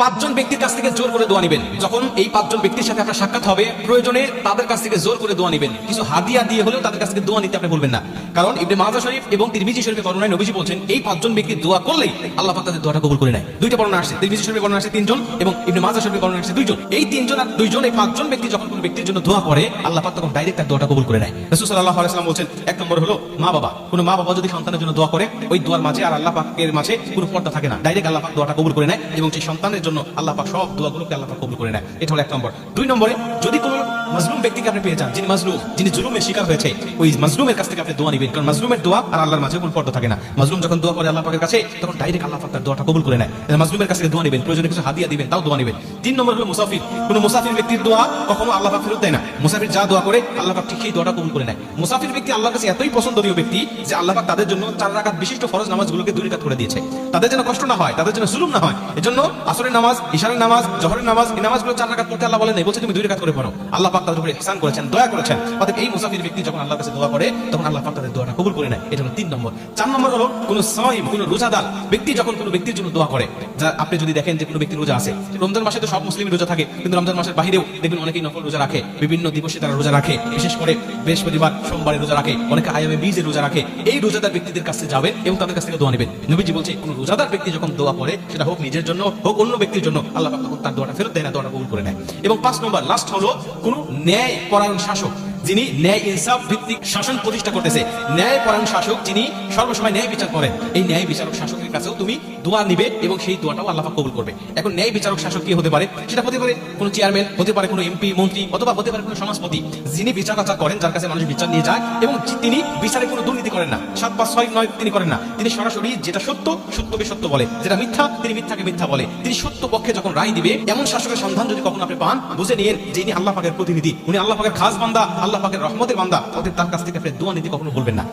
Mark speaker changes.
Speaker 1: পাঁচজন ব্যক্তির কাছ থেকে জোর করে দোয়া নিবেন। যখন এই পাঁচজন ব্যক্তির সাথে আপনার সাক্ষাৎ হবে, প্রয়োজনে তাদের কাছ থেকে জোর করে দোয়া নিবেন। কিছু হাদিয়া দিয়ে হলেও তাদের কাছ থেকে দোয়া নিতে আপনি বলবেন না। কারণ ইবনে মাজাহ শরীফ এবং তিরমিজি শরীফের বর্ণনায় নবীজি বলছেন, এই পাঁচজন ব্যক্তির দোয়া করলেই আল্লাহ পাক তাদের দোয়াটা কবুল করে নেয়। দুইটা বর্ণনা আসছে, তিরমিজি শরীফের বর্ণনা আসছে তিনজন এবং ইবনে মাজাহ শরীফের বর্ণনা আসছে দুইজন। এই তিনজন আর দুইজন, এই পাঁচজন ব্যক্তি যখন কোনো ব্যক্তির জন্য দোয়া করে, আল্লাহ পাক তখন ডাইরেক্ট তার দোয়াটা কবুল করে নেয়। রাসূল সাল্লাল্লাহু আলাইহি ওয়াসাল্লাম বলছেন, এক নম্বর হলো মা বাবা। কোনো মা বাবা যদি সন্তানের জন্য দোয়া করে, ওই দোয়ার মাঝে আর আল্লাহ পাকের মাঝে কোনো পর্দা থাকে না, ডাইরেক্ট আল্লাহ পাক দোয়াটা কবুল করে নেয় এবং সেই সন্তানের জন্য আল্লাহ পাক সব দোয়াগুলো আল্লাহ পাক কবুল করে নেয়। এটা হলো এক নম্বর। দুই নম্বরে, যদি কোনো মাজলুম ব্যক্তিকে আপনি পেয়ে যান, যিনি মাজলুম, যিনি জুলুমের শিকার হয়েছে, ওই মাজলুমের কাছ থেকে আপনি দোয়া নিবেন। কারণ মাজলুমের দোয়া আর আল্লাহর মাঝে কোনো পর্দা থাকে না। মাজলুম যখন দোয়া করে আল্লাহ পাকের কাছে, তখন ডাইরেক্ট আল্লাহ পাক তার দোয়াটা কবুল করে নেয়। মাজলুমের কাছ থেকে দোয়া নিবেন, প্রয়োজনে কিছু হাদিয়া দিবেন, তাও দোয়া নিবেন। তিন নম্বর হলো মুসাফির। কোনো মুসাফির ব্যক্তির দোয়া কখনো আল্লাহ পাক ফেরত দেয় না। মুসাফির যা দোয়া করে আল্লাহ পাক ঠিক সেই দোয়াটা কবুল করে নেয়। মুসাফির ব্যক্তি আল্লাহর কাছে এতই পছন্দনীয় ব্যক্তি যে আল্লাহ পাক তাদের জন্য 4 রাকাত বিশিষ্ট ফরজ নামাজগুলোকে 2 রাকাত করে দিয়েছে। তাদের যেন কষ্ট না হয়, তাদের যেন জুলুম না হয়, এজন্য আসরের নামাজ, ইশারের নামাজ, জোহরের নামাজ, এই নামাজগুলো 4 রাকাত করতে আল্লাহ বলেন নাই, বলছে তুমি 2 রাকাত করে পড়ো। আল্লাহ পাক তাদের উপরে ইহসান করেছেন, দয়া করেছেন। অতএব এই মুসাফির ব্যক্তি যখন আল্লাহর কাছে দোয়া করে, তখন আল্লাহ পাক তাদের দোয়াটা কবুল করে নেয়। এটা হলো 3 নম্বর। 4 নম্বর হলো কোনো সাইম, কোনো রোজাদার ব্যক্তি যখন কোনো ব্যক্তির জন্য দোয়া করে, যা আপনি যদি দেখেন যে কোনো ব্যক্তি রোজা আছে, রমজান মাসে তো সব মুসলিম রোজা থাকে, কিন্তু রমজান মাসের বাইরেও দেখবেন অনেকেই নফল রোজা রাখে, বিভিন্ন দিবসে তারা রোজা রাখে, বিশেষ করে বৃহস্পতিবার, সোমবারে রোজা রাখে, অনেকে আয়ামে বীজে রোজা রাখে। এই রোজাদার ব্যক্তিদের কাছে যাবেন এবং তাদের কাছ থেকে দোয়া নেবেন। নবীজি বলছে, কোনো রোজাদার ব্যক্তি যখন দোয়া করে, সেটা হোক নিজের জন্য, হোক অন্য ব্যক্তির জন্য, আল্লাহ পাক তখন তার দোয়াটা ফেরত দেয় না, দোয়াটা কবুল করে নেয়। এবং 5 নম্বর, লাস্ট হলো কোন ন্যায় পরায়ণ শাসক, যিনি ন্যায় ইনসাফ ভিত্তিক শাসন প্রতিষ্ঠা করতেছে, ন্যায় পরায়ণ শাসক যিনি সর্বসময় ন্যায় বিচার করেন, এই ন্যায় বিচারক শাসকের কাছেও তুমি দোয়া নিবে এবং সেই দোয়াটাও আল্লাহ পাক কবুল করবে। এখন ন্যায় বিচারক শাসক কি হতে পারে? সেটা হতে পারে কোনো চেয়ারম্যান, হতে পারে কোনো এমপি, মন্ত্রী, অথবা হতে পারে কোনো সমাজপতি, যিনি বিচার আচার করেন, যার কাছে মানুষ বিচার নিয়ে যায় এবং তিনি বিচারে কোনো দুর্নীতি করেন না, 7 5 6 9 তিনি করেন না। তিনি সরাসরি যেটা সত্য, সত্যকে সত্য বলে, যেটা মিথ্যা, তিনি মিথ্যাকে মিথ্যা বলে। তিনি সত্য পক্ষে যখন রায় দিবে, এমন শাসকের সন্ধান যদি কখনো আপনি পান, বুঝে নিয়েন যে ইনি আল্লাহ পাকের প্রতিনিধি, উনি আল্লাহ পাকের খাস বান্দা, আল্লাহ পাকের রহমতের বান্দা। অতএব তার কাছ থেকে আপনি দোয়া নিতে কখনো বলবেন না।